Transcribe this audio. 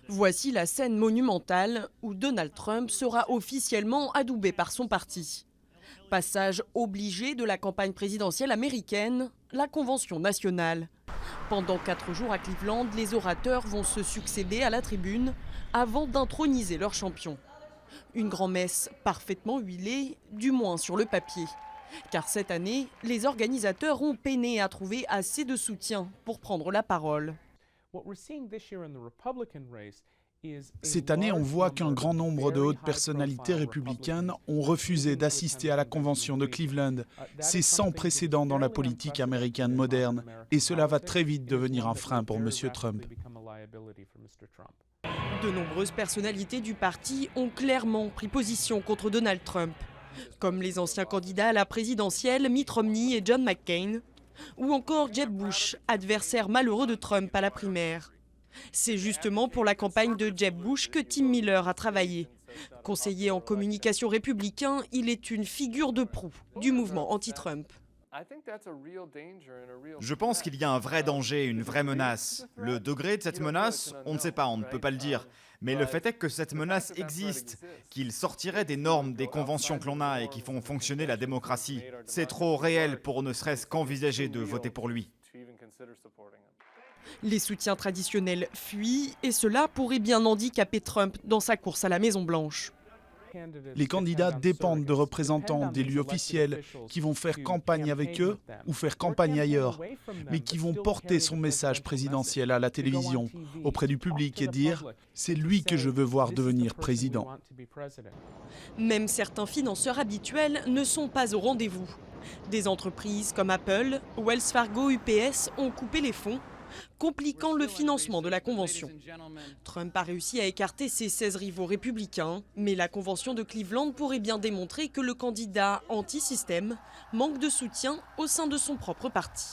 Voici la scène monumentale où Donald Trump sera officiellement adoubé par son parti. Passage obligé de la campagne présidentielle américaine, la Convention nationale. Pendant 4 jours à Cleveland, les orateurs vont se succéder à la tribune avant d'introniser leur champion. Une grand-messe parfaitement huilée, du moins sur le papier. Car cette année, les organisateurs ont peiné à trouver assez de soutien pour prendre la parole. Cette année, on voit qu'un grand nombre de hautes personnalités républicaines ont refusé d'assister à la convention de Cleveland. C'est sans précédent dans la politique américaine moderne. Et cela va très vite devenir un frein pour M. Trump. De nombreuses personnalités du parti ont clairement pris position contre Donald Trump, comme les anciens candidats à la présidentielle Mitt Romney et John McCain, ou encore Jeb Bush, adversaire malheureux de Trump à la primaire. C'est justement pour la campagne de Jeb Bush que Tim Miller a travaillé. Conseiller en communication républicain, il est une figure de proue du mouvement anti-Trump. Je pense qu'il y a un vrai danger, une vraie menace. Le degré de cette menace, on ne sait pas, on ne peut pas le dire. Mais le fait est que cette menace existe, qu'il sortirait des normes, des conventions que l'on a et qui font fonctionner la démocratie. C'est trop réel pour ne serait-ce qu'envisager de voter pour lui. Les soutiens traditionnels fuient et cela pourrait bien handicaper Trump dans sa course à la Maison-Blanche. Les candidats dépendent de représentants, d'élus officiels qui vont faire campagne avec eux ou faire campagne ailleurs, mais qui vont porter son message présidentiel à la télévision, auprès du public et dire « c'est lui que je veux voir devenir président ». Même certains financeurs habituels ne sont pas au rendez-vous. Des entreprises comme Apple, Wells Fargo, UPS ont coupé les fonds, compliquant le financement de la convention. Trump a réussi à écarter ses 16 rivaux républicains, mais la convention de Cleveland pourrait bien démontrer que le candidat anti-système manque de soutien au sein de son propre parti.